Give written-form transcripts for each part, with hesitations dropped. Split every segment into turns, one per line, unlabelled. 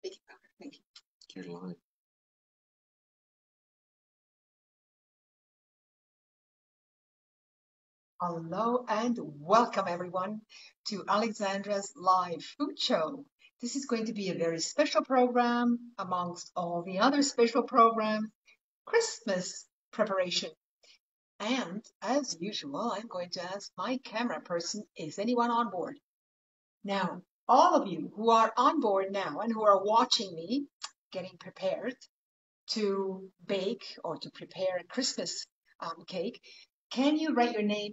baking powder. Thank you. Caroline. Hello and welcome everyone to Alexandra's live food show. This is going to be a very special program amongst all the other special programs, Christmas preparation. And as usual, I'm going to ask my camera person, is anyone on board? Now, all of you who are on board now and who are watching me getting prepared to bake or to prepare a Christmas cake, can you write your name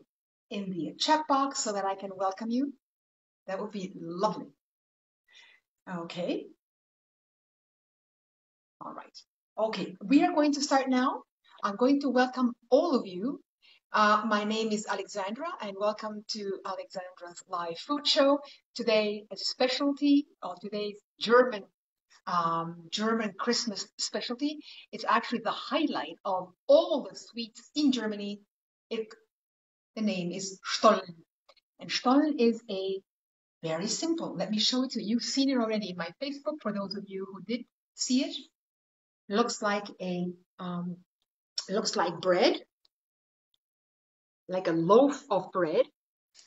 in the chat box so that I can welcome you? That would be lovely. Okay. All right. Okay, we are going to start now. I'm going to welcome all of you. My name is Alexandra and welcome to Alexandra's live food show. Today, a specialty of today's German Christmas specialty. It's actually the highlight of all the sweets in Germany. The name is Stollen. And Stollen is a very simple. Let me show it to you. You've seen it already in my Facebook for those of you who did see it. Looks like bread, like a loaf of bread.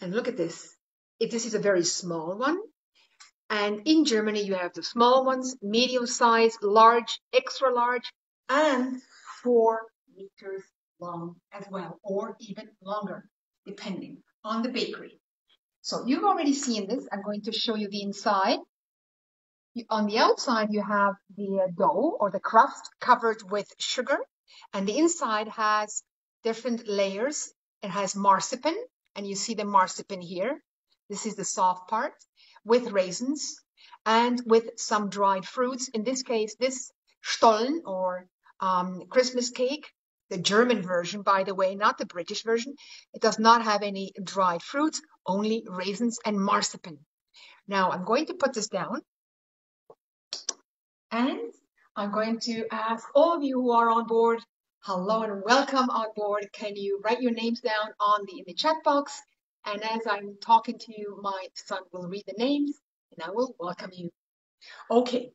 And look at this. This is a very small one. And in Germany, you have the small ones, medium size, large, extra large, and 4 meters long as well, or even longer, depending on the bakery. So you've already seen this. I'm going to show you the inside. On the outside, you have the dough or the crust covered with sugar, and the inside has different layers. It has marzipan, and you see the marzipan here. This is the soft part, with raisins and with some dried fruits. In this case, this Stollen or Christmas cake, the German version, by the way, not the British version, it does not have any dried fruits, only raisins and marzipan. Now, I'm going to put this down. And I'm going to ask all of you who are on board, hello and welcome on board. Can you write your names down in the chat box? And as I'm talking to you, my son will read the names and I will welcome you. Okay.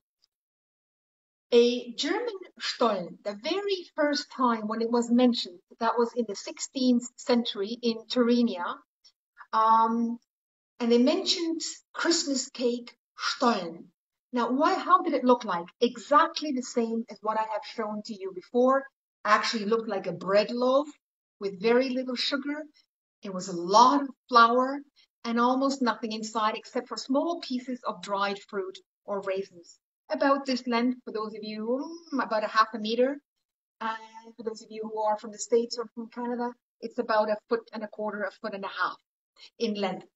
A German Stollen, the very first time when it was mentioned, that was in the 16th century in Thuringia. And they mentioned Christmas cake Stollen. Now, how did it look like? Exactly the same as what I have shown to you before. Actually looked like a bread loaf with very little sugar. It was a lot of flour and almost nothing inside except for small pieces of dried fruit or raisins. About this length for those of you, about a half a meter. And for those of you who are from the States or from Canada, it's about 1.25 feet, 1.5 feet in length.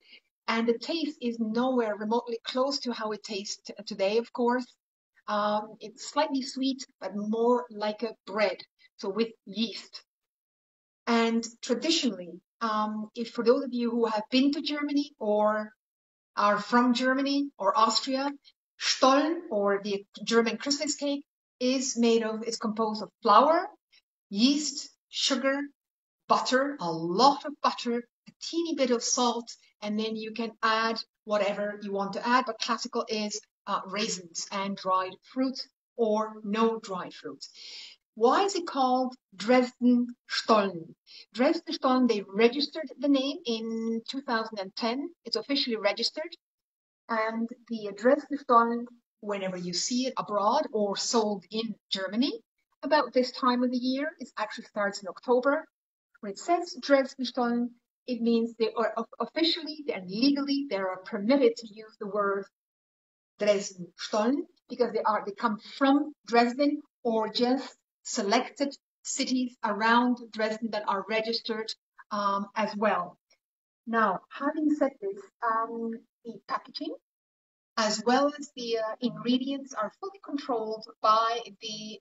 And the taste is nowhere remotely close to how it tastes today, of course. It's slightly sweet, but more like a bread, so with yeast. And traditionally, if for those of you who have been to Germany or are from Germany or Austria, Stollen or the German Christmas cake is composed of flour, yeast, sugar, butter, a lot of butter, a teeny bit of salt, and then you can add whatever you want to add, but classical is raisins and dried fruits or no dried fruits. Why is it called Dresden Stollen? Dresden Stollen, they registered the name in 2010. It's officially registered. And the Dresden Stollen, whenever you see it abroad or sold in Germany, about this time of the year, it actually starts in October. When it says Dresden Stollen, it means they are officially and legally they are permitted to use the word Dresden Stollen because they come from Dresden or just selected cities around Dresden that are registered as well. Now, having said this, the packaging as well as the ingredients are fully controlled by the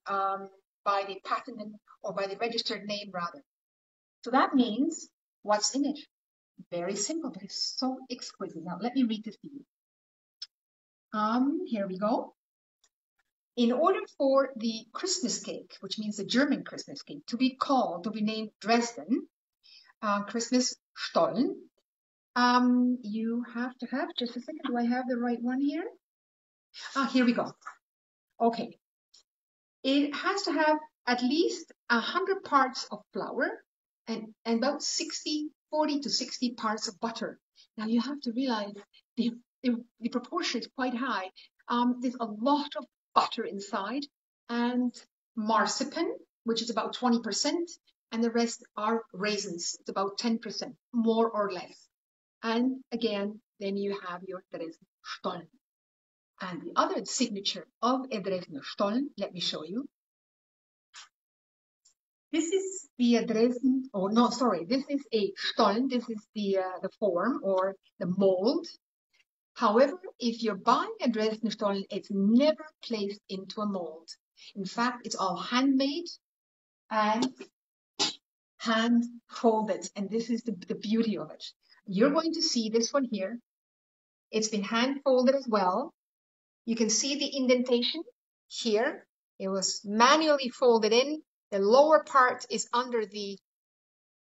patent or by the registered name rather. So that means what's in it? Very simple, but it's so exquisite. Now, let me read this to you. Here we go. In order for the Christmas cake, which means the German Christmas cake, to be named Dresden Christmas Stollen, you have to have, just a second, do I have the right one here? Here we go. Okay. It has to have at least 100 parts of flour and about 40 to 60 parts of butter. Now you have to realize the proportion is quite high. There's a lot of butter inside and marzipan, which is about 20%, and the rest are raisins. It's about 10%, more or less. And again, then you have your Dresden Stollen. And the other signature of a Dresden Stollen, let me show you. This is the Dresden, oh no, sorry, this is a Stollen. This is the form or the mold. However, if you're buying a Dresden Stollen, it's never placed into a mold. In fact, it's all handmade and hand folded. And this is the beauty of it. You're going to see this one here. It's been hand folded as well. You can see the indentation here. It was manually folded in. The lower part is under the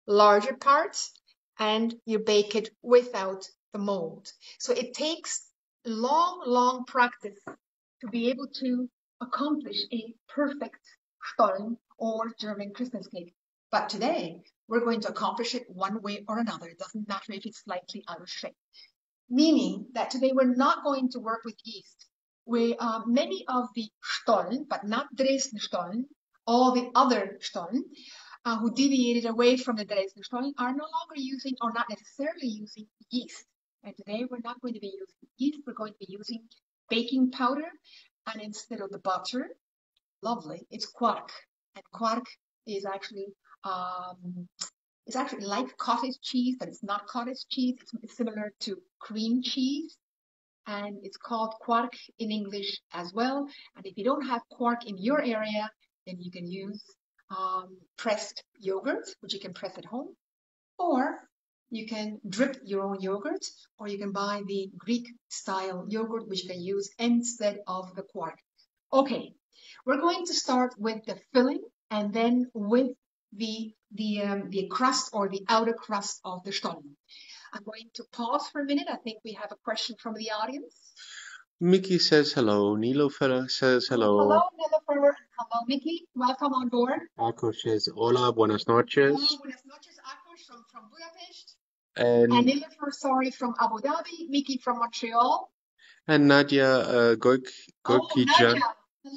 larger part, and you bake it without the mold. So it takes long practice to be able to accomplish a perfect Stollen or German Christmas cake. But today, we're going to accomplish it one way or another. It doesn't matter if it's slightly out of shape. Meaning that today we're not going to work with yeast. Many of the Stollen, but not Dresden Stollen, all the other Stollen, who deviated away from the Dresden Stollen are no longer using or not necessarily using yeast. And today we're not going to be using yeast, we're going to be using baking powder, and instead of the butter, lovely, it's quark. And quark is actually like cottage cheese, but it's not cottage cheese. It's similar to cream cheese, and it's called quark in English as well. And if you don't have quark in your area, then you can use pressed yogurt, which you can press at home, or you can drip your own yogurt, or you can buy the Greek style yogurt, which you can use instead of the quark. Okay, we're going to start with the filling and then with the crust or the outer crust of the Stollen. I'm going to pause for a minute. I think we have a question from the audience.
Mickey says hello. Nilofer says hello.
Hello, Nilofer. Hello, Mickey. Welcome on board.
Akos says hola, buenas noches.
Hola, buenas noches, Akos from Budapest.
And
Nilofer, sorry, from Abu Dhabi. Mickey from Montreal.
And Nadia Gorkija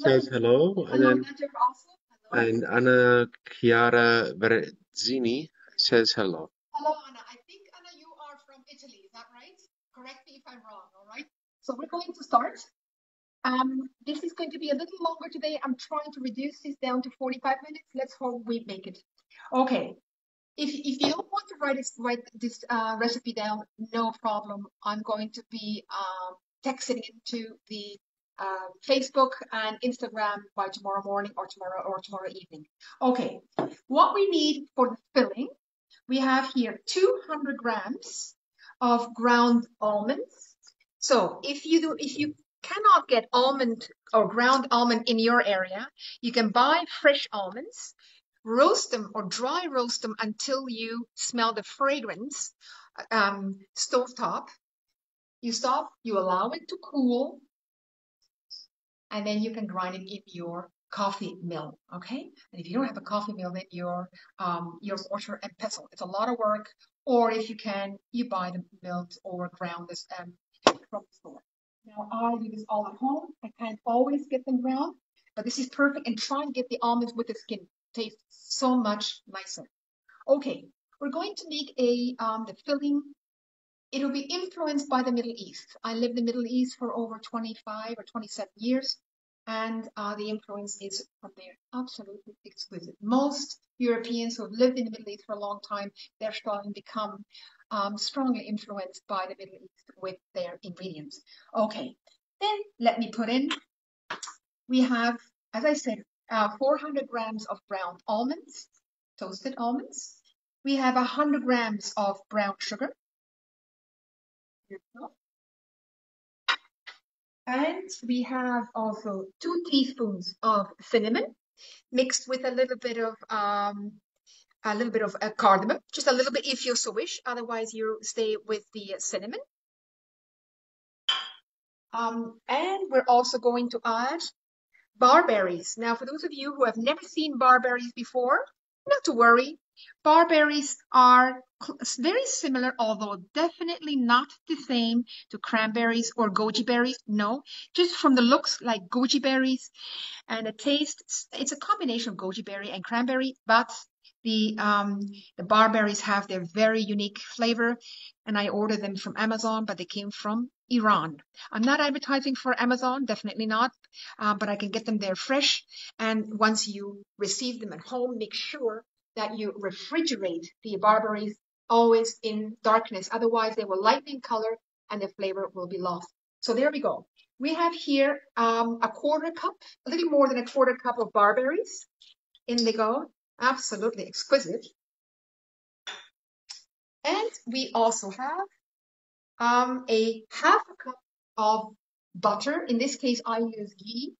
says hello. And then
Nadia also. Hello.
And Anna Chiara Verzini says hello.
Hello, Anna. I think, Anna, you are from Italy. Is that right? Correct me if I'm wrong, all right? So we're going to start. This is going to be a little longer today. I'm trying to reduce this down to 45 minutes. Let's hope we make it. Okay. If you don't want to write this recipe down, no problem. I'm going to be texting into the Facebook and Instagram by tomorrow morning or tomorrow evening. Okay. What we need for the filling, we have here 200 grams of ground almonds. So if you cannot get almond or ground almond in your area, you can buy fresh almonds, roast them or dry roast them until you smell the fragrance, stovetop. You stop, you allow it to cool, and then you can grind it in your coffee mill, okay? And if you don't have a coffee mill, then your mortar and pestle. It's a lot of work. Or if you can, you buy the milled or ground this from the store. Now I do this all at home. I can't always get them ground, but this is perfect. And try and get the almonds with the skin. Tastes so much nicer. Okay, we're going to make the filling. It'll be influenced by the Middle East. I lived in the Middle East for over 25 or 27 years, and the influence is from there. Absolutely exquisite. Most Europeans who have lived in the Middle East for a long time, they're starting to become strongly influenced by the Middle East with their ingredients. Okay, then let me put in, we have, as I said, 400 grams of ground almonds, toasted almonds. We have 100 grams of brown sugar. And we have also 2 teaspoons of cinnamon mixed with a little bit of cardamom, just a little bit if you so wish. Otherwise, you stay with the cinnamon. And we're also going to add barberries. Now, for those of you who have never seen barberries before, not to worry. Barberries are very similar, although definitely not the same to cranberries or goji berries. No, just from the looks like goji berries, and the taste, it's a combination of goji berry and cranberry, but the barberries have their very unique flavor, and I ordered them from Amazon, but they came from Iran. I'm not advertising for Amazon, definitely not, but I can get them there fresh. And once you receive them at home, make sure that you refrigerate the barberries always in darkness. Otherwise, they will lighten in color and the flavor will be lost. So there we go. We have here a quarter cup, a little more than a quarter cup of barberries. In they go. Absolutely exquisite. And we also have a half a cup of butter. In this case, I use ghee.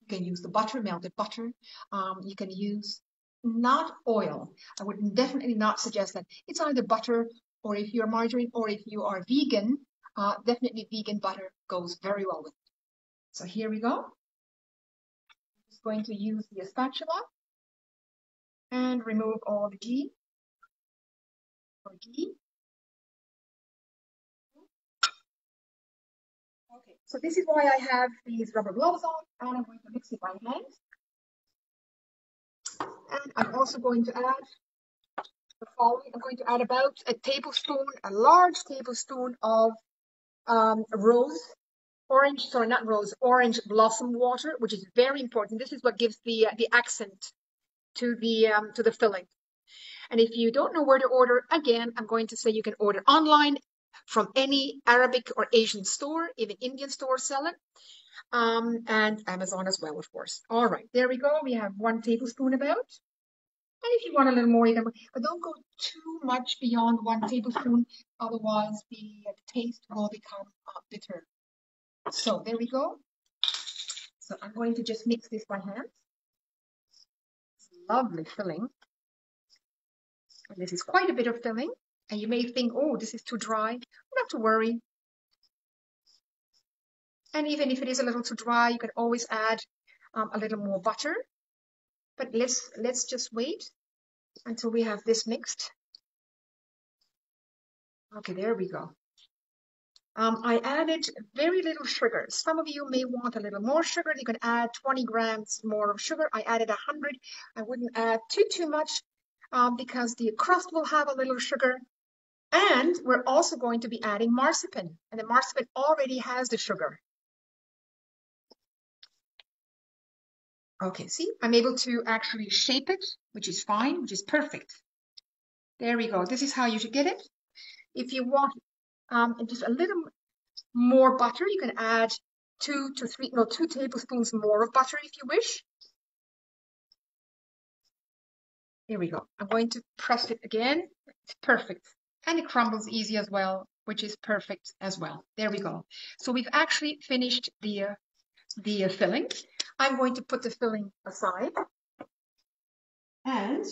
You can use the butter, melted butter. You can use not oil. I would definitely not suggest that. It's either butter, or if you're margarine, or if you are vegan, definitely vegan butter goes very well with it. So here we go. I'm just going to use the spatula and remove all the ghee. Okay, so this is why I have these rubber gloves on, and I'm going to mix it by hand. And I'm also going to add the following. I'm going to add about a tablespoon, a large tablespoon of orange blossom water, which is very important. This is what gives the accent to the filling. And if you don't know where to order, again, I'm going to say you can order online from any Arabic or Asian store, even Indian stores sell it, and Amazon as well, of course. All right, there we go. We have 1 tablespoon about. And if you want a little more, you can, but don't go too much beyond 1 tablespoon. Otherwise, the taste will become bitter. So there we go. So I'm going to just mix this by hand. Lovely filling. And this is quite a bit of filling. And you may think, oh, this is too dry. Not to worry. And even if it is a little too dry, you can always add a little more butter. But let's just wait until we have this mixed. Okay, there we go. I added very little sugar. Some of you may want a little more sugar. You can add 20 grams more of sugar. I added 100. I wouldn't add too much because the crust will have a little sugar. And we're also going to be adding marzipan. And the marzipan already has the sugar. Okay, see, I'm able to actually shape it, which is fine, which is perfect. There we go. This is how you should get it. If you want just a little more butter, you can add 2 tablespoons more of butter if you wish. Here we go. I'm going to press it again. It's perfect. And it crumbles easy as well, which is perfect as well. There we go. So we've actually finished the filling. I'm going to put the filling aside. And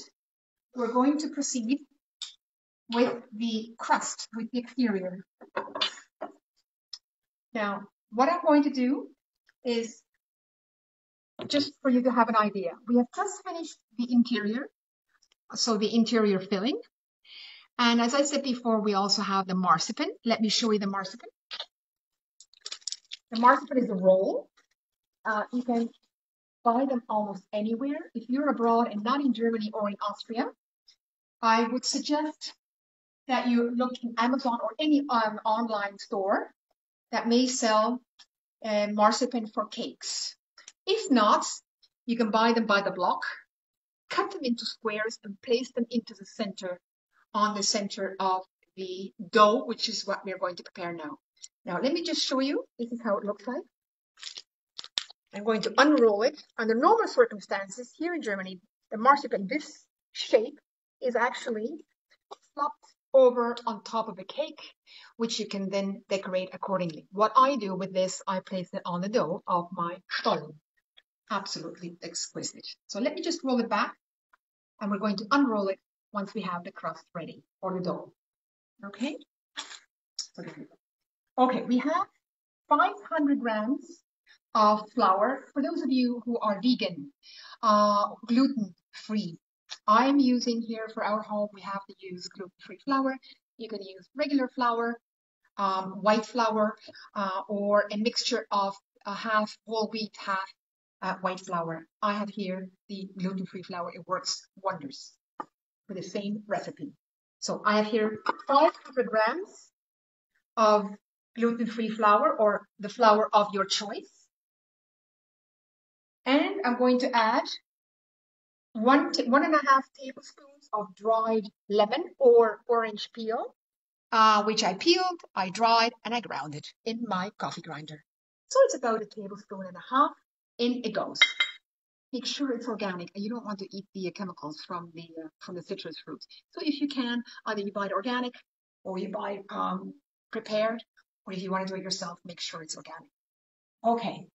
we're going to proceed with the crust, with the exterior. Now, what I'm going to do is just for you to have an idea. We have just finished the interior, so the interior filling. And as I said before, we also have the marzipan. Let me show you the marzipan. The marzipan is a roll. You can buy them almost anywhere. If you're abroad and not in Germany or in Austria, I would suggest that you look in Amazon or any online store that may sell marzipan for cakes. If not, you can buy them by the block, cut them into squares and place them into the center, on the center of the dough, which is what we're going to prepare now. Now, let me just show you. This is how it looks like. I'm going to unroll it. Under normal circumstances, here in Germany, the marzipan, this shape, is actually flopped over on top of a cake, which you can then decorate accordingly. What I do with this, I place it on the dough of my stollen. Absolutely exquisite. So let me just roll it back, and we're going to unroll it once we have the crust ready, or the dough. Okay? So there we go. Okay, we have 500 grams of flour. For those of you who are vegan, gluten-free, I'm using here for our home, we have to use gluten-free flour. You can use regular flour, white flour, or a mixture of half whole wheat, half white flour. I have here the gluten-free flour. It works wonders for the same recipe. So I have here 500 grams of gluten-free flour, or the flour of your choice. And I'm going to add 1.5 tablespoons of dried lemon or orange peel, which I peeled, I dried, and I ground it in my coffee grinder. So it's about 1.5 tablespoons. In it goes. Make sure it's organic, and you don't want to eat the chemicals from the citrus fruits. So if you can, either you buy it organic, or you buy prepared, or if you want to do it yourself, make sure it's organic. Okay,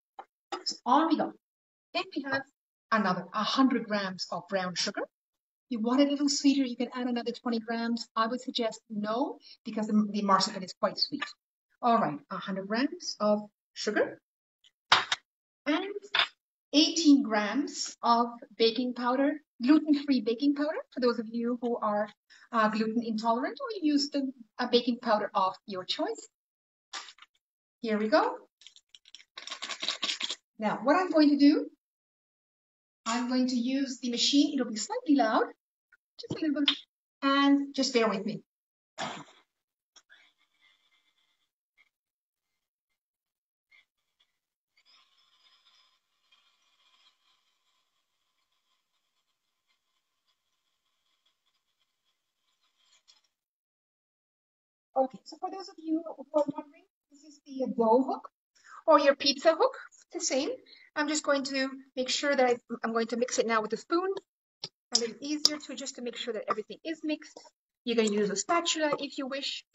so on we go. Then we have another 100 grams of brown sugar. You want it a little sweeter, you can add another 20 grams. I would suggest no, because the marzipan is quite sweet. All right, 100 grams of sugar and 18 grams of baking powder, gluten-free baking powder, for those of you who are gluten intolerant, or you use a baking powder of your choice. Here we go. Now, what I'm going to do, I'm going to use the machine. It'll be slightly loud, just a little bit, and just bear with me. Okay, so for those of you who are wondering, this is the dough hook or your pizza hook. It's the same. I'm just going to make sure that I'm going to mix it now with a spoon. A little easier just to make sure that everything is mixed. You can use a spatula if you wish.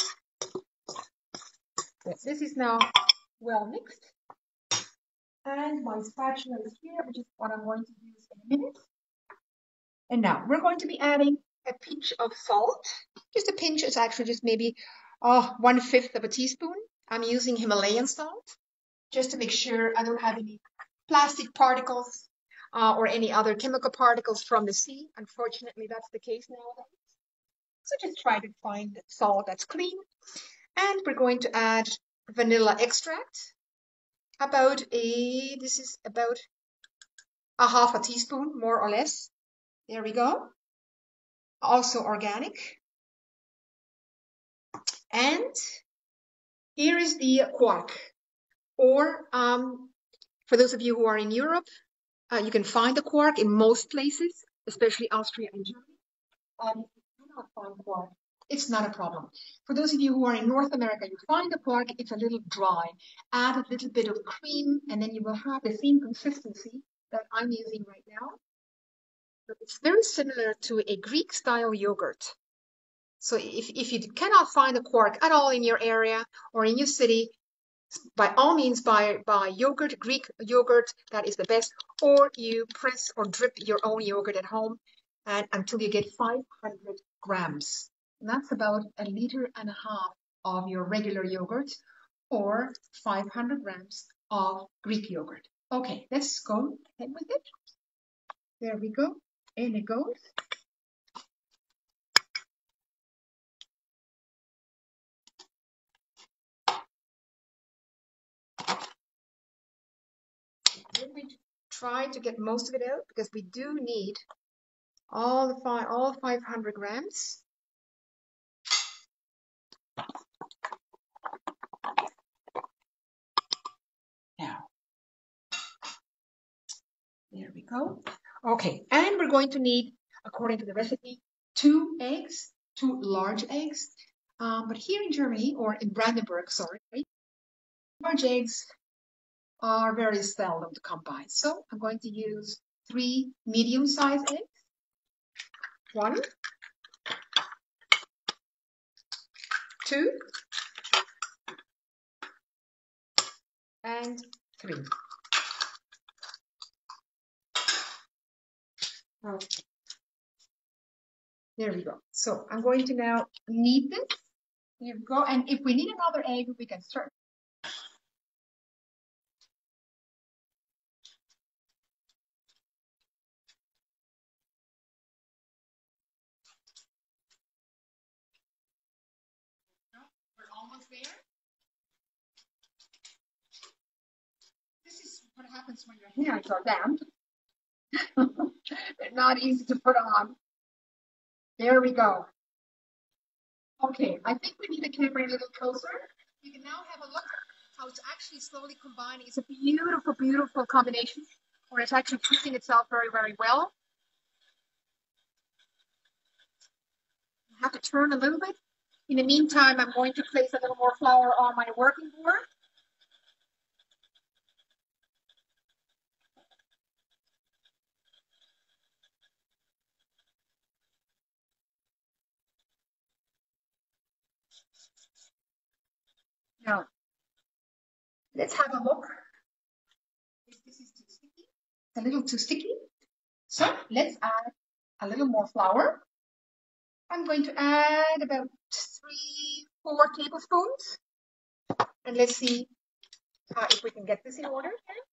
Yes, this is now well mixed. And my spatula is here, which is what I'm going to use in a minute. And now we're going to be adding a pinch of salt. Just a pinch. It's actually just maybe 1/5 of a teaspoon. I'm using Himalayan salt just to make sure I don't have any plastic particles or any other chemical particles from the sea. Unfortunately, that's the case nowadays. So just try to find salt that's clean. And we're going to add vanilla extract. This is about 1/2 teaspoon, more or less. There we go. Also organic. And here is the quark. Or for those of you who are in Europe, you can find the quark in most places, especially Austria and Germany. If you do not find quark, it's not a problem. For those of you who are in North America, you find the quark, it's a little dry. Add a little bit of cream, and then you will have the same consistency that I'm using right now. But it's very similar to a Greek-style yogurt. So if you cannot find the quark at all in your area or in your city, by all means buy yogurt, Greek yogurt, that is the best, or you press or drip your own yogurt at home and until you get 500 grams. And that's about 1.5 liters of your regular yogurt, or 500 grams of Greek yogurt. Okay, let's go ahead with it. There we go, and it goes. I'm going to try to get most of it out because we do need all 500 grams. Now, there we go. Okay, and we're going to need, according to the recipe, 2 eggs, 2 large eggs. But here in Germany, or in Brandenburg, sorry, large eggs are very seldom to come by. So I'm going to use 3 medium-sized eggs. 1, 2, and 3. Okay. There we go. So I'm going to now knead this. Here we go. And if we need another egg, we can start. happens when your hands are damp. They're not easy to put on. There we go. Okay, I think we need the camera a little closer. You can now have a look how it's actually slowly combining. It's a beautiful, beautiful combination where it's actually twisting itself very, very well. You have to turn a little bit. In the meantime, I'm going to place a little more flour on my working board. Now, let's have a look. If this is too sticky, it's a little too sticky. So let's add a little more flour. I'm going to add about 3-4 tablespoons. And let's see if we can get this in order here.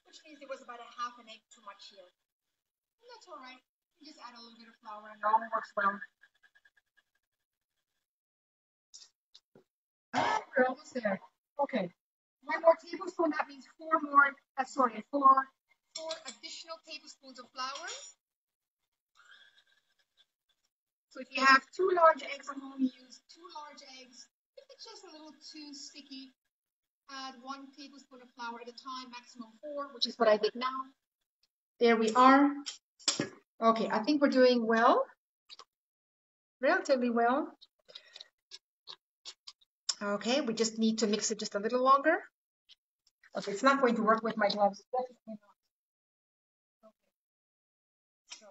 Which means it was about a half an egg too much here. And that's all right. You just add a little bit of flour and it all works well. We're almost there. Okay. 1 more tablespoon, that means 4 additional tablespoons of flour. So if you have 2 large eggs at home, use 2 large eggs. If it's just a little too sticky, add 1 tablespoon of flour at a time, maximum 4, which is what I did now. There we are. Okay, I think we're doing well, relatively well. Okay, we just need to mix it just a little longer. Okay, it's not going to work with my gloves. Definitely not. Okay. So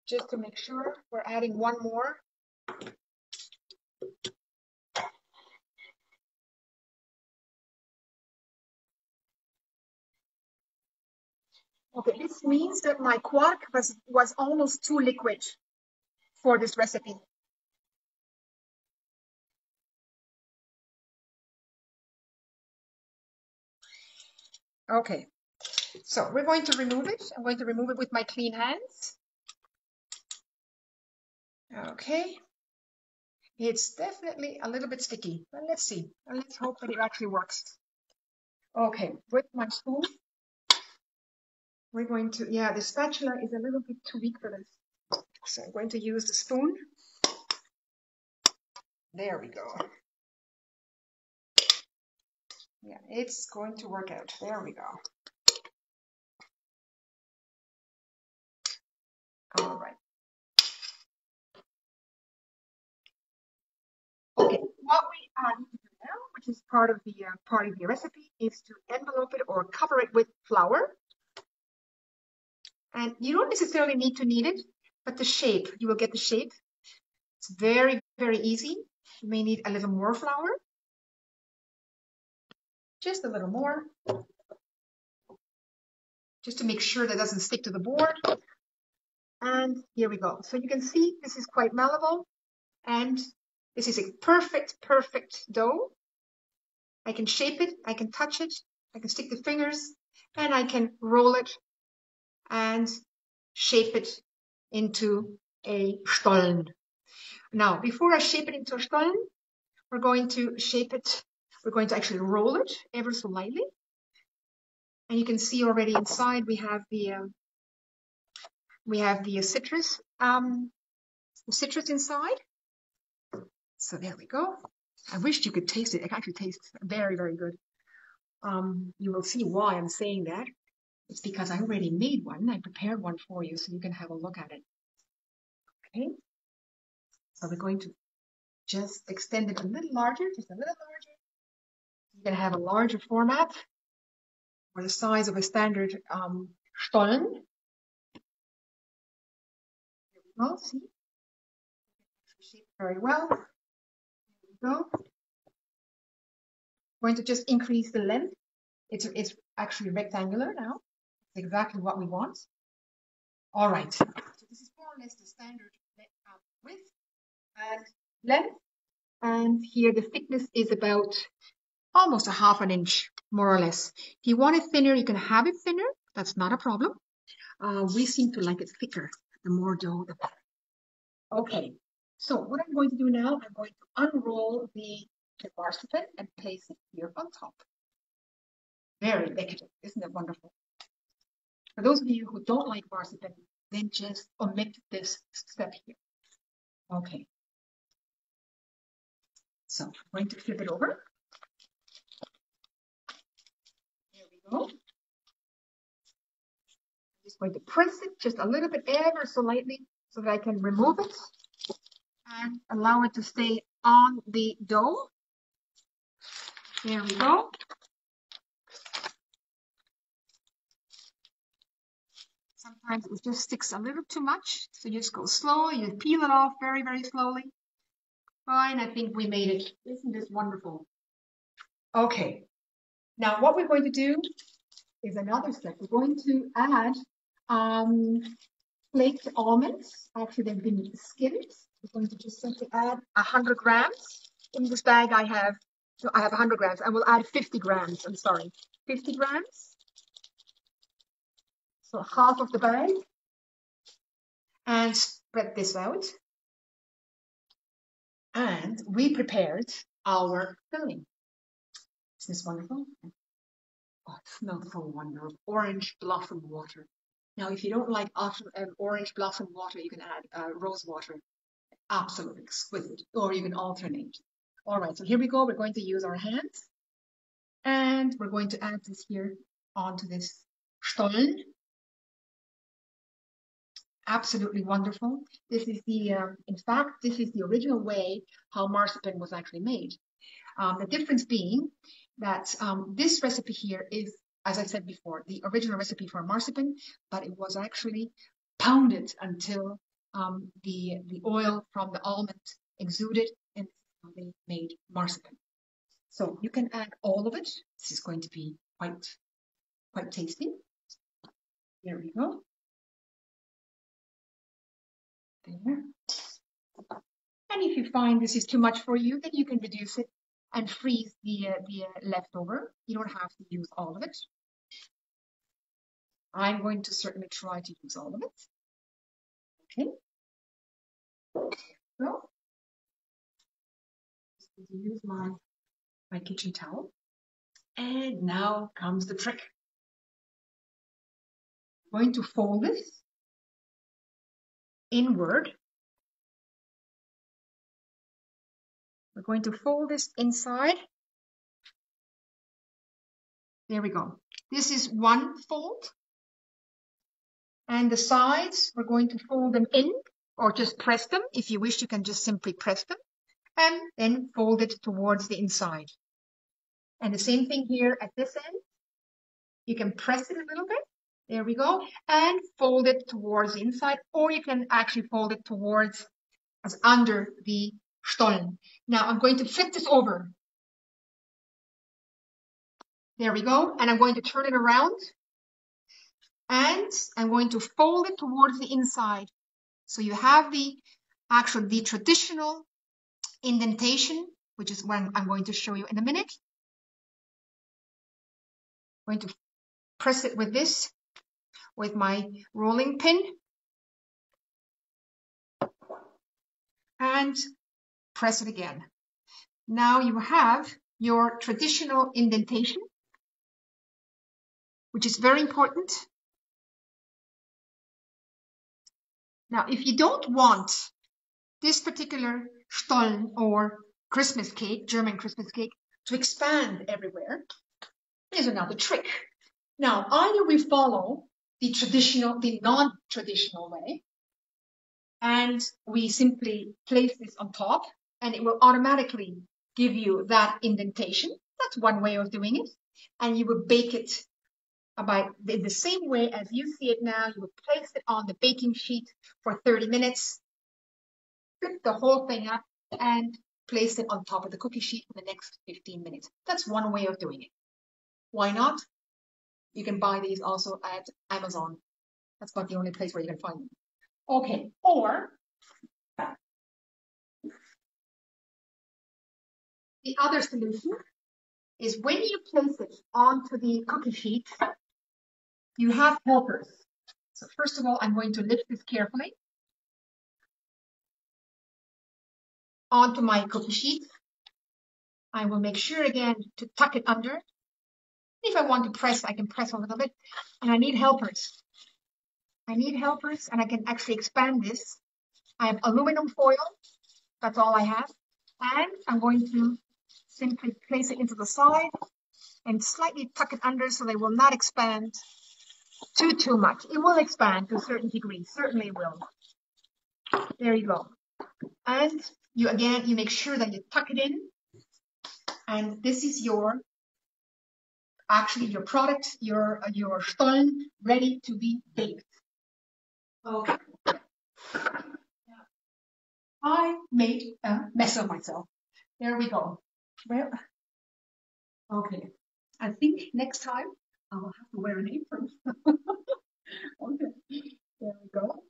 just to make sure, we're adding 1 more. Okay, this means that my quark was almost too liquid for this recipe. Okay, so we're going to remove it. I'm going to remove it with my clean hands. Okay, it's definitely a little bit sticky, but let's see. Let's hope that it actually works. Okay, with my spoon, we're going to, the spatula is a little bit too weak for this. So I'm going to use the spoon. There we go. Yeah, it's going to work out. There we go. All right. Okay, what we need to do now, which is part of the recipe, is to envelope it or cover it with flour. And you don't necessarily need to knead it, but the shape, you will get the shape. It's very, very easy. You may need a little more flour. Just a little more. Just to make sure that it doesn't stick to the board. And here we go. So you can see this is quite malleable. And this is a perfect, perfect dough. I can shape it, I can touch it, I can stick the fingers, and I can roll it and shape it into a Stollen. Now, before I shape it into a Stollen, we're going to actually roll it ever so lightly. And you can see already inside we have the citrus inside. So there we go. I wished you could taste it. It actually tastes very, very good. You will see why I'm saying that. It's because I already made one. I prepared one for you so you can have a look at it. Okay. So we're going to just extend it a little larger, just a little larger. You can have a larger format or the size of a standard Stollen. Here we go. See? Shape very well. Here we go. I'm going to just increase the length. It's actually rectangular now. It's exactly what we want. All right. So this is more or less the standard width and length. And here the thickness is about almost a half an inch, more or less. If you want it thinner, you can have it thinner. That's not a problem. We seem to like it thicker. The more dough, the better. Okay. So what I'm going to do now, I'm going to unroll the marzipan and place it here on top. Very decadent, isn't it wonderful? For those of you who don't like marzipan, then just omit this step here. Okay. So I'm going to flip it over. There we go. I'm just going to press it just a little bit ever so lightly so that I can remove it and allow it to stay on the dough. There we go. Sometimes it just sticks a little too much, so you just go slow, you peel it off very, very slowly. Fine, I think we made it. Isn't this wonderful? Okay, now what we're going to do is another step. We're going to add flaked almonds. Actually, they've been skimmed. We're going to just simply add 100 grams. In this bag I have 100 grams. I will add 50 grams, I'm sorry. 50 grams. So half of the bag. And spread this out. And we prepared our filling. Isn't this wonderful? Oh, it smells so wonderful. Orange blossom water. Now, if you don't like orange blossom water, you can add rose water. Absolutely exquisite. Or you can alternate. All right, so here we go. We're going to use our hands. And we're going to add this here onto this Stollen. Absolutely wonderful. This is the, in fact, this is the original way how marzipan was actually made. The difference being that this recipe here is, as I said before, the original recipe for marzipan, but it was actually pounded until the oil from the almond exuded, and they made marzipan. So you can add all of it. This is going to be quite tasty. There we go. There. And if you find this is too much for you, then you can reduce it and freeze the leftover. You don't have to use all of it. I'm going to certainly try to use all of it. Okay. So, I'm going to use my kitchen towel. And now comes the trick. I'm going to fold this inward. We're going to fold this inside. There we go. This is one fold. And the sides, we're going to fold them in or just press them. If you wish, you can just simply press them and then fold it towards the inside. And the same thing here at this end. You can press it a little bit. There we go. And fold it towards the inside, or you can actually fold it towards as under the Stollen. Now I'm going to flip this over. There we go. And I'm going to turn it around. And I'm going to fold it towards the inside. So you have the traditional indentation, which is what I'm going to show you in a minute. I'm going to press it with this, with my rolling pin. And press it again. Now you have your traditional indentation, which is very important. Now, if you don't want this particular Stollen or Christmas cake, German Christmas cake, to expand everywhere, here's another trick. Now, either we follow the non-traditional way, and we simply place this on top, and it will automatically give you that indentation. That's one way of doing it. And you will bake it in the same way as you see it now. You will place it on the baking sheet for 30 minutes, flip the whole thing up, and place it on top of the cookie sheet for the next 15 minutes. That's one way of doing it. Why not? You can buy these also at Amazon. That's not the only place where you can find them. Okay, or the other solution is when you place it onto the cookie sheet, you have helpers. So first of all, I'm going to lift this carefully. onto my cookie sheet. I will make sure again to tuck it under. If I want to press, I can press a little bit. And I need helpers. I need helpers, and I can actually expand this. I have aluminum foil. That's all I have. And I'm going to simply place it into the side and slightly tuck it under so they will not expand too much. It will expand to a certain degree. Certainly will. There you go. And you make sure that you tuck it in. And this is your product, your Stollen ready to be baked. Okay. I made a mess of myself. There we go. Well, okay. I think next time I will have to wear an apron. Okay. There we go.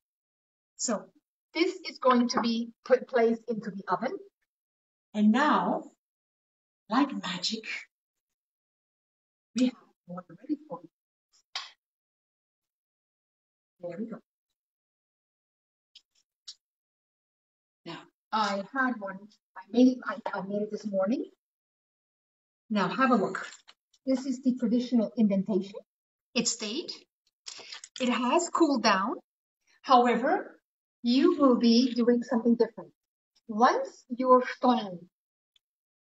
So this is going to be placed into the oven. And now, like magic, we have one ready for you. There we go. Now, I had one. I made it this morning. Now, have a look. This is the traditional indentation. It stayed. It has cooled down. However, you will be doing something different. Once your Stollen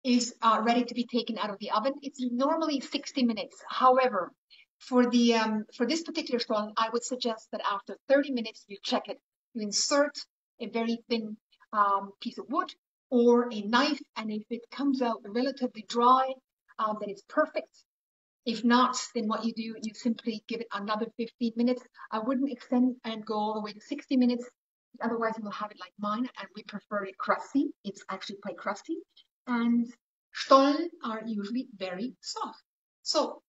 is ready to be taken out of the oven, it's normally 60 minutes. However, for this particular Stollen, I would suggest that after 30 minutes, you check it. You insert a very thin piece of wood or a knife, and if it comes out relatively dry, then it's perfect. If not, then what you do, you simply give it another 15 minutes. I wouldn't extend and go all the way to 60 minutes. Otherwise, you will have it like mine, and we prefer it crusty. It's actually quite crusty. And Stollen are usually very soft. So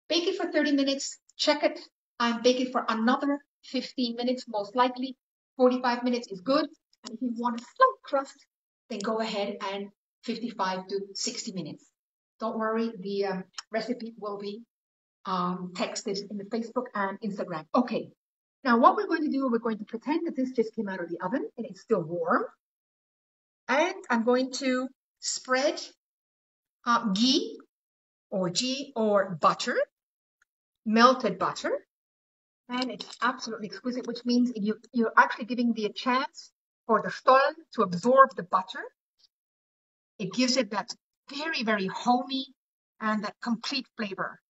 bake it for 30 minutes, check it, and bake it for another 15 minutes, most likely. 45 minutes is good. And if you want a slight crust, then go ahead and 55 to 60 minutes. Don't worry, the recipe will be texted in the Facebook and Instagram. Okay, now what we're going to do, we're going to pretend that this just came out of the oven and it's still warm. And I'm going to spread ghee or butter, melted butter. And it's absolutely exquisite, which means you're actually giving a chance for the Stollen to absorb the butter. It gives it that very, very homey and that complete flavor.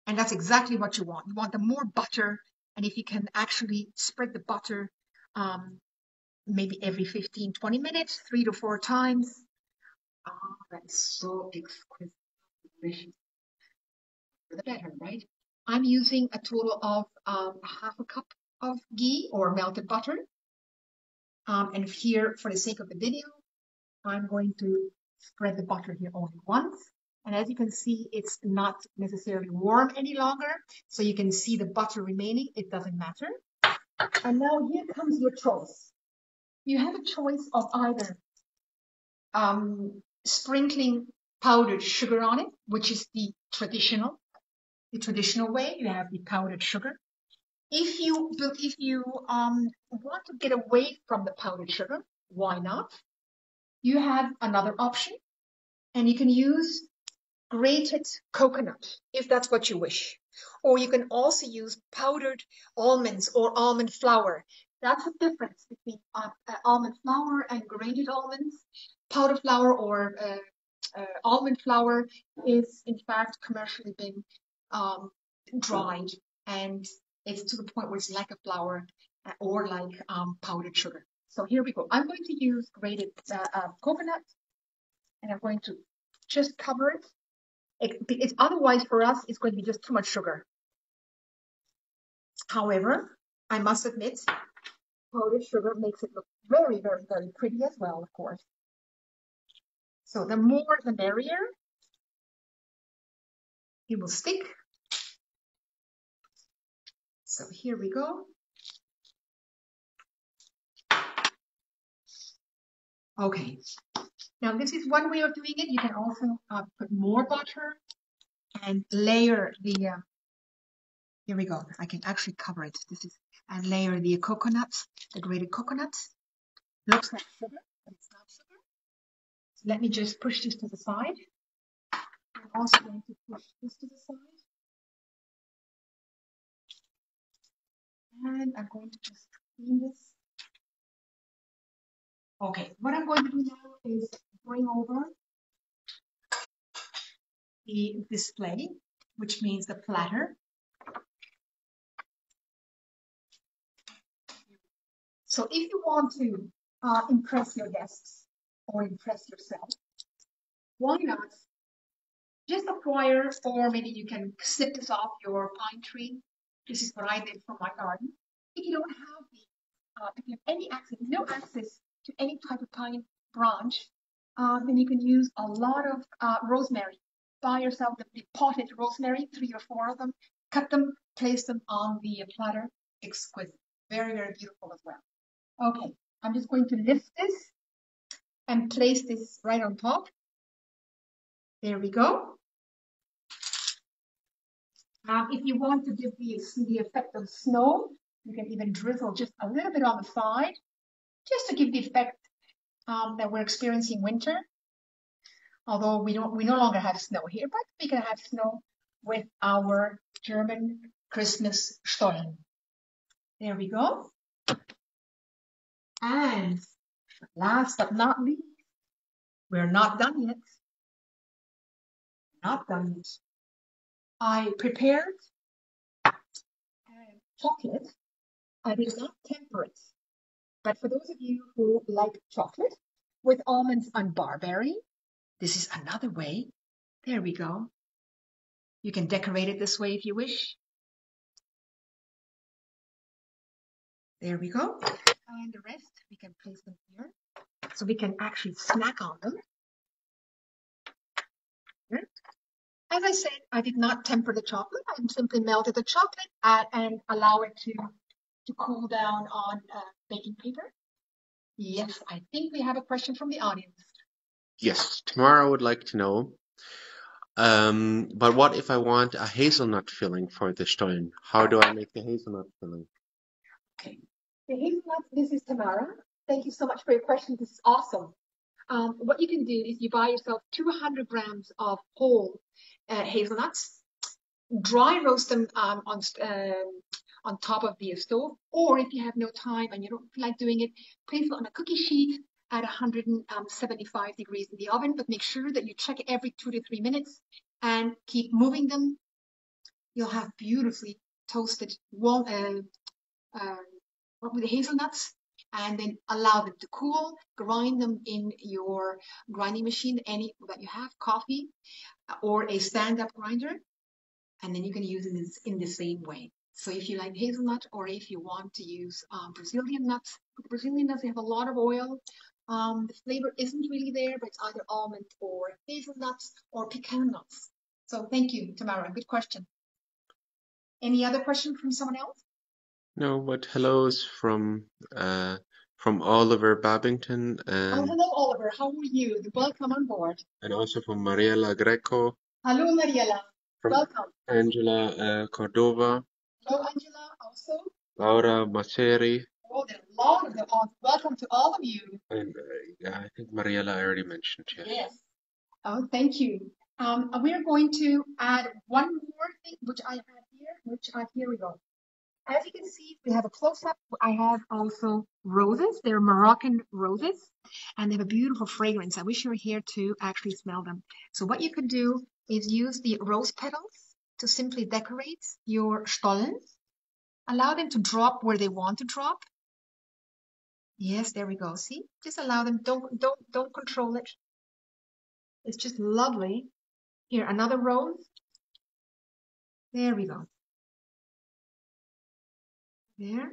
And that's exactly what you want. You want the more butter, and if you can actually spread the butter maybe every 15, 20 minutes, 3 to 4 times. Oh, that's so exquisite, delicious. For the better, right? I'm using a total of half a cup of ghee or melted butter. And here, for the sake of the video, I'm going to spread the butter here only once. And as you can see, it's not necessarily warm any longer. So you can see the butter remaining. It doesn't matter. And now here comes your choice. You have a choice of either sprinkling powdered sugar on it, which is the traditional way. You have the powdered sugar. If you want to get away from the powdered sugar, why not? You have another option, and you can use grated coconut if that's what you wish. Or you can also use powdered almonds or almond flour. That's the difference between almond flour and grated almonds. Powdered flour or almond flour is in fact commercially been dried, and it's to the point where it's like a flour or like powdered sugar. So here we go. I'm going to use grated coconut, and I'm going to just cover it. It's otherwise for us, it's going to be just too much sugar. However, I must admit, powdered sugar makes it look very, very, very pretty as well, of course. So the more the merrier. It will stick. So here we go. Okay. Now this is one way of doing it. You can also put more butter and layer the. Here we go. I can actually cover it. And layer the coconuts, the grated coconuts. Looks like sugar. but it's not sugar. So let me just push this to the side. I'm also going to push this to the side. And I'm going to just clean this. Okay, what I'm going to do now is bring over the display, which means the platter. So if you want to impress your guests or impress yourself, why not just acquire, or maybe you can snip this off your pine tree. This is what I did for my garden. If you don't have if you have any access, no access to any type of pine branch, then you can use a lot of rosemary. Buy yourself the potted rosemary, 3 or 4 of them, cut them, place them on the platter. Exquisite. Very, very beautiful as well. Okay, I'm just going to lift this and place this right on top. There we go. If you want to give the effect of snow, you can even drizzle just a little bit on the side, just to give the effect that we're experiencing winter. Although we no longer have snow here, but we can have snow with our German Christmas Stollen. There we go. And last but not least, we're not done yet. Not done yet. I prepared chocolate. I did not temper it. But for those of you who like chocolate with almonds and barberry, this is another way. There we go. You can decorate it this way if you wish. There we go. And the rest, we can place them here. So we can actually snack on them. Here. As I said, I did not temper the chocolate. I simply melted the chocolate and allow it to cool down on baking paper. Yes, I think we have a question from the audience.
Yes, Tamara would like to know, but what if I want a hazelnut filling for the Stollen? How do I make the hazelnut filling?
Okay, the hazelnuts, this is Tamara. Thank you so much for your question. This is awesome. What you can do is you buy yourself 200 grams of whole hazelnuts, dry roast them on top of the stove, or if you have no time and you don't feel like doing it, place it on a cookie sheet at 175 degrees in the oven, but make sure that you check it every 2 to 3 minutes and keep moving them. You'll have beautifully toasted with the hazelnuts, and then allow them to cool. Grind them in your grinding machine, any that you have, coffee or a stand-up grinder, and then you can use it in the same way. So if you like hazelnut, or if you want to use Brazilian nuts, with Brazilian nuts, they have a lot of oil. The flavor isn't really there, but it's either almond or hazelnuts or pecan nuts. So thank you, Tamara. Good question. Any other question from someone else?
No, but hellos from Oliver Babington and
hello, Oliver. How are you? Welcome on board.
And also from Mariela Greco.
Hello, Mariela.
From
Welcome.
Angela Cordova.
Hello, Angela. Also.
Laura Maceri.
Oh, there are a lot of them. Welcome to all of you.
And yeah, I think Mariela I already mentioned.
Yes. Oh, thank you. We are going to add one more thing, which I have here, here we go. As you can see, we have a close-up. I have also roses. They're Moroccan roses, and they have a beautiful fragrance. I wish you were here to actually smell them. So what you could do is use the rose petals to simply decorate your Stollen. Allow them to drop where they want to drop. Yes, there we go. See, just allow them. Don't control it. It's just lovely. Here, another rose. There we go. There.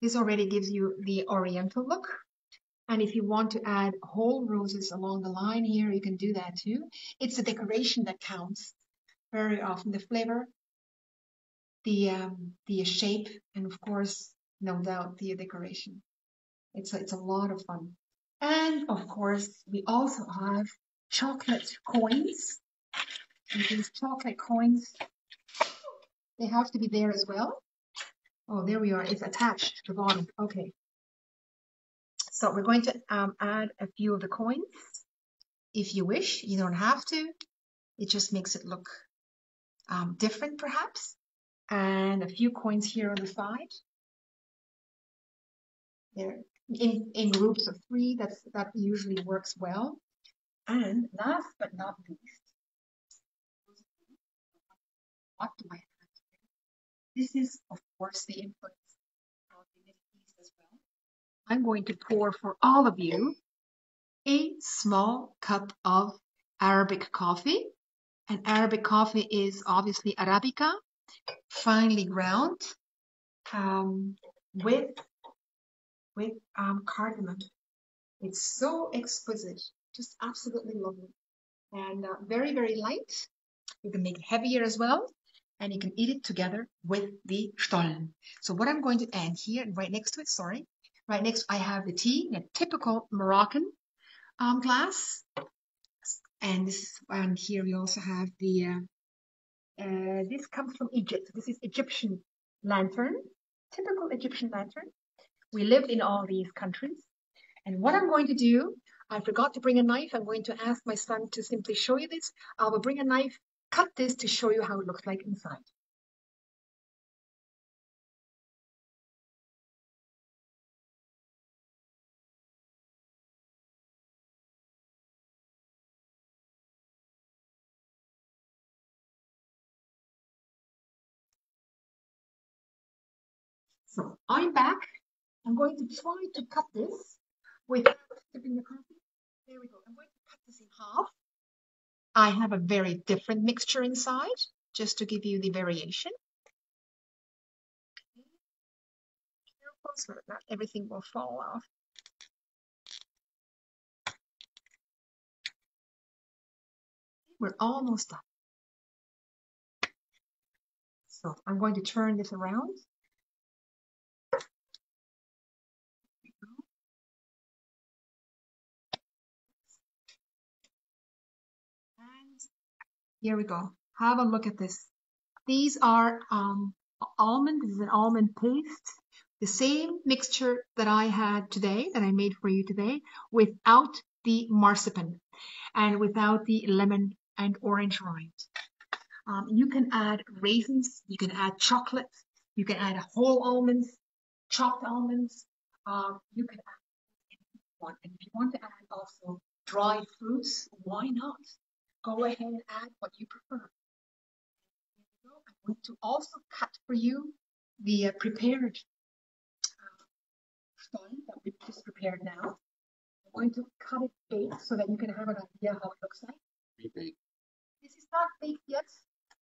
This already gives you the oriental look. And if you want to add whole roses along the line here, you can do that too. It's the decoration that counts very often. The flavor, the shape, and of course, no doubt, the decoration. It's a lot of fun. And of course, we also have chocolate coins. And these chocolate coins, they have to be there as well. Oh, there we are. It's attached to the bottom. Okay. So we're going to add a few of the coins. If you wish, you don't have to. It just makes it look different perhaps. And a few coins here on the side. They're in groups of 3. That usually works well. And last but not least, what do I have here? This is, of course, the influence of the Middle East as well. I'm going to pour for all of you a small cup of Arabic coffee. And Arabic coffee is obviously Arabica, finely ground, with cardamom. It's so exquisite, just absolutely lovely, and very, very light. You can make it heavier as well, and you can eat it together with the Stollen. So what I'm going to add here, right next to it, right next I have the tea in a typical Moroccan glass, and here we also have the this comes from Egypt. This is Egyptian lantern, typical Egyptian lantern. We lived in all these countries. And what I'm going to do, I forgot to bring a knife. I'm going to ask my son to simply show you this. I will bring a knife, cut this to show you how it looks like inside. So I'm back. I'm going to try to cut this without tipping the coffee. There we go. I'm going to cut this in half. I have a very different mixture inside, just to give you the variation. Careful so that not everything will fall off. We're almost done. So I'm going to turn this around. And here we go. Have a look at this. These are almond. This is an almond paste. The same mixture that I had today, that I made for you today, without the marzipan and without the lemon and orange rind. You can add raisins, you can add chocolate, you can add whole almonds, chopped almonds. You can add anything you want. And if you want to add also dried fruits, why not? Go ahead and add what you prefer. I'm going to also cut for you the prepared stone that we've just prepared now. I'm going to cut it baked so that you can have an idea how it looks like.
Pre-baked.
This is not baked yet,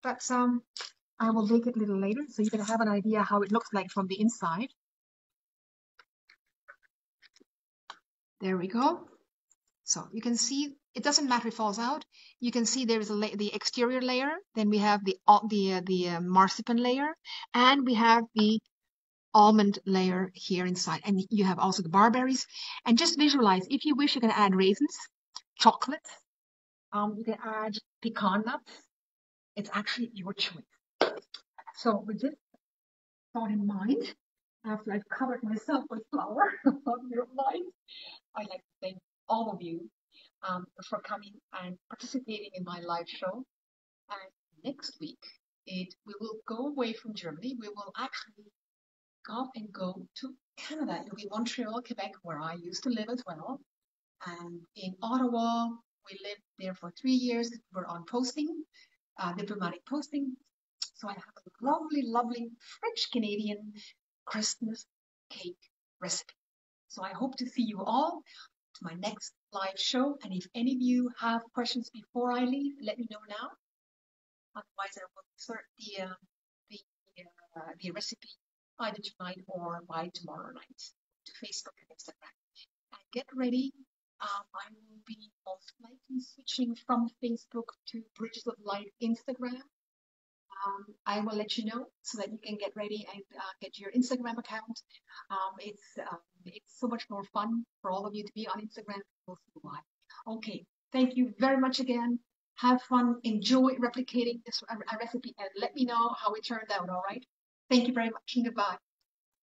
but I will bake it a little later so you can have an idea how it looks like from the inside. There we go. So you can see it doesn't matter if it falls out. You can see there is the exterior layer. Then we have the marzipan layer, and we have the almond layer here inside. And you have also the barberries. And just visualize, if you wish, you can add raisins, chocolate. You can add pecan nuts. It's actually your choice. So with this thought in mind, after I've covered myself with flour on your mind, I'd like to thank all of you for coming and participating in my live show. And next week, we will go away from Germany. We will actually go to Canada. It'll be Montreal, Quebec, where I used to live as well. And in Ottawa, we lived there for 3 years. We're on posting, diplomatic posting. So I have a lovely, lovely French-Canadian Christmas cake recipe. So I hope to see you all to my next live show. And if any of you have questions before I leave, let me know now. Otherwise, I will insert the recipe either tonight or by tomorrow night to Facebook and Instagram. And get ready. I will be most likely switching from Facebook to Bridges of Light Instagram. I will let you know so that you can get ready and get your Instagram account. It's so much more fun for all of you to be on Instagram. We'll see why. Okay, thank you very much again. Have fun. Enjoy replicating this recipe and let me know how it turned out. All right. Thank you very much and goodbye.